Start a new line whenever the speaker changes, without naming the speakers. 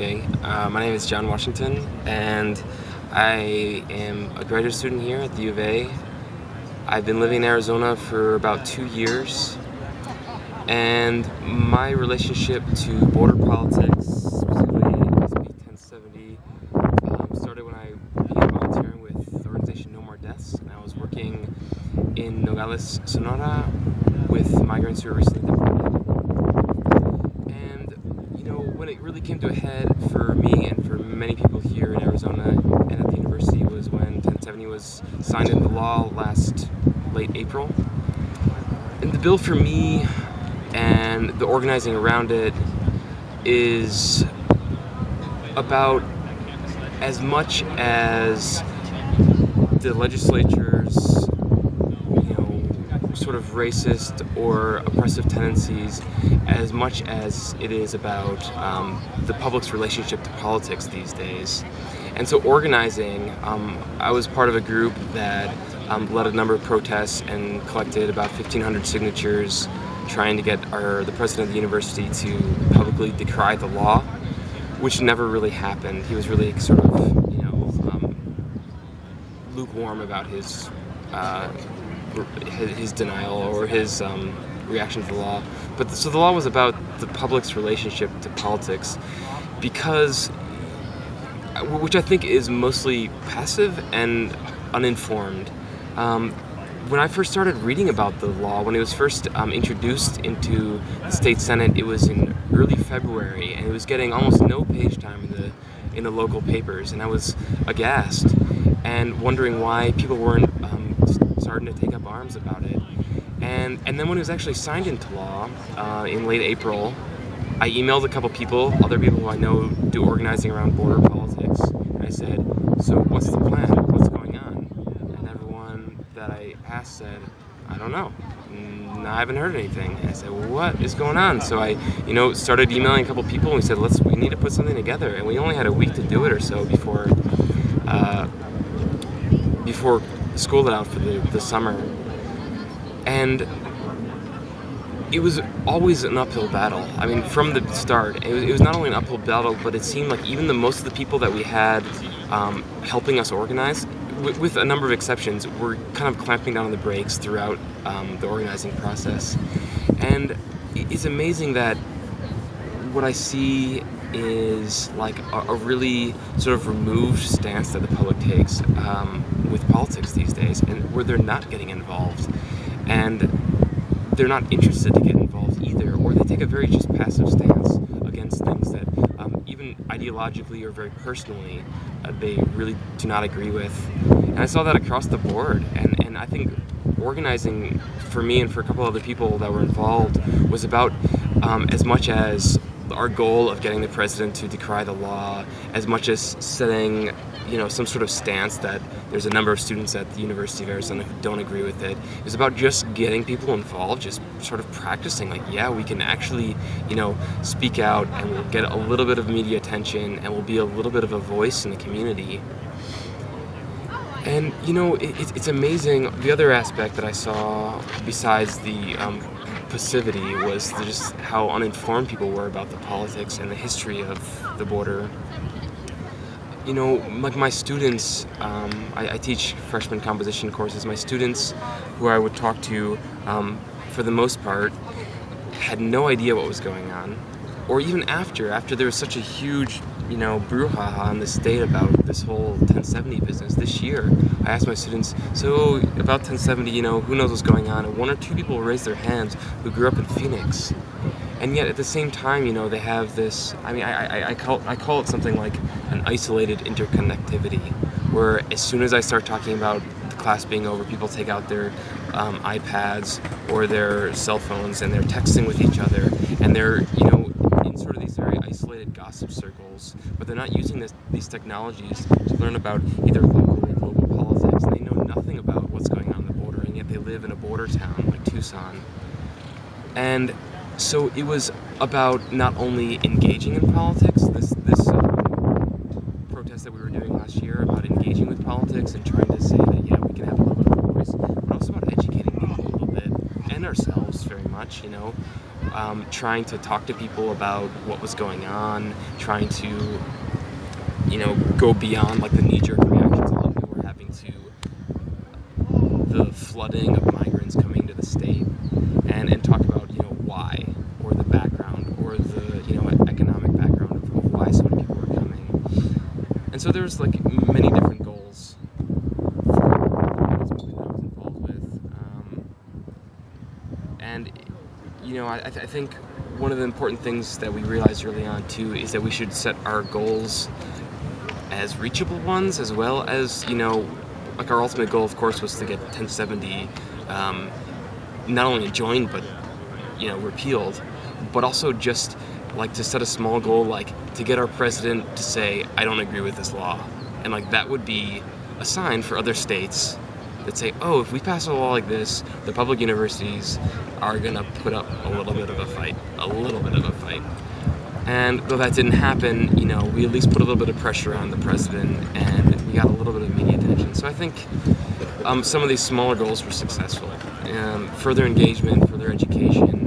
Okay, my name is John Washington, and I am a graduate student here at the U of A. I've been living in Arizona for about 2 years, and my relationship to border politics, specifically SB 1070, started when I began volunteering with the organization No More Deaths, and I was working in Nogales, Sonora, with migrants who were recently deported. When it really came to a head for me and for many people here in Arizona and at the university was when 1070 was signed into law late April. And the bill for me and the organizing around it is about as much as the legislature's sort of racist or oppressive tendencies, as much as it is about the public's relationship to politics these days. And so organizing, I was part of a group that led a number of protests and collected about 1,500 signatures trying to get the president of the university to publicly decry the law, which never really happened. He was really sort of, lukewarm about his denial or his reaction to the law. So the law was about the public's relationship to politics, which I think is mostly passive and uninformed. When I first started reading about the law, when it was first introduced into the state senate, it was in early February, and it was getting almost no page time in the local papers, and I was aghast and wondering why people weren't starting to take up arms about it. And then when it was actually signed into law in late April, I emailed a couple people, other people who I know do organizing around border politics, and I said, so what's the plan? What's going on? And everyone that I asked said, I don't know. I haven't heard anything. And I said, well, what is going on? So I started emailing a couple people, and we said, we need to put something together. And we only had a week to do it or so before school let out for the summer. And it was always an uphill battle. I mean, from the start, it was not only an uphill battle, but it seemed like even most of the people that we had helping us organize, with a number of exceptions, were kind of clamping down on the brakes throughout the organizing process. And it's amazing that what I see is like a really sort of removed stance that the public takes with politics these days, and where they're not getting involved, and they're not interested to get involved either, or they take a very just passive stance against things that even ideologically or very personally they really do not agree with. And I saw that across the board, and I think organizing for me and for a couple other people that were involved was about as much as our goal of getting the president to decry the law, as much as setting some sort of stance that there's a number of students at the University of Arizona who don't agree with it. It was about just getting people involved, just sort of practicing, we can actually speak out, and we'll get a little bit of media attention, and we'll be a little bit of a voice in the community. And it's amazing. The other aspect that I saw besides the passivity was just how uninformed people were about the politics and the history of the border. Like my students, I teach freshman composition courses. My students, who I would talk to, for the most part, had no idea what was going on. Or even after there was such a huge, brouhaha in the state about this whole 1070 business this year, I asked my students, so about 1070, who knows what's going on? And one or two people raised their hands who grew up in Phoenix. And yet at the same time, they have this, I call it something like an isolated interconnectivity, where as soon as I start talking about the class being over, people take out their iPads or their cell phones, and they're texting with each other, and they're, in sort of these very isolated gossip circles, but they're not using these technologies to learn about either local or global politics. They know nothing about what's going on the border, and yet they live in a border town like Tucson. And so it was about not only engaging in politics, this protest that we were doing last year, about engaging with politics and trying to say that, we can have a little bit of a voice, but also about educating people a little bit, and ourselves very much, trying to talk to people about what was going on, trying to, go beyond like the knee-jerk reactions a lot of people were having to the flooding of migrants coming to the state, and talk about why, or the background, or the economic background of why so many people were coming. And so there's like many different goals for this movie that I was involved with, and I think one of the important things that we realized early on too is that we should set our goals as reachable ones, as well as like our ultimate goal, of course, was to get 1070 not only joined but repealed, but also just like to set a small goal, like to get our president to say, I don't agree with this law, and like that would be a sign for other states that say, oh, if we pass a law like this, the public universities are gonna put up a little bit of a fight. And though that didn't happen, we at least put a little bit of pressure on the president, and we got a little bit of media attention. So I think some of these smaller goals were successful. Further engagement, further education,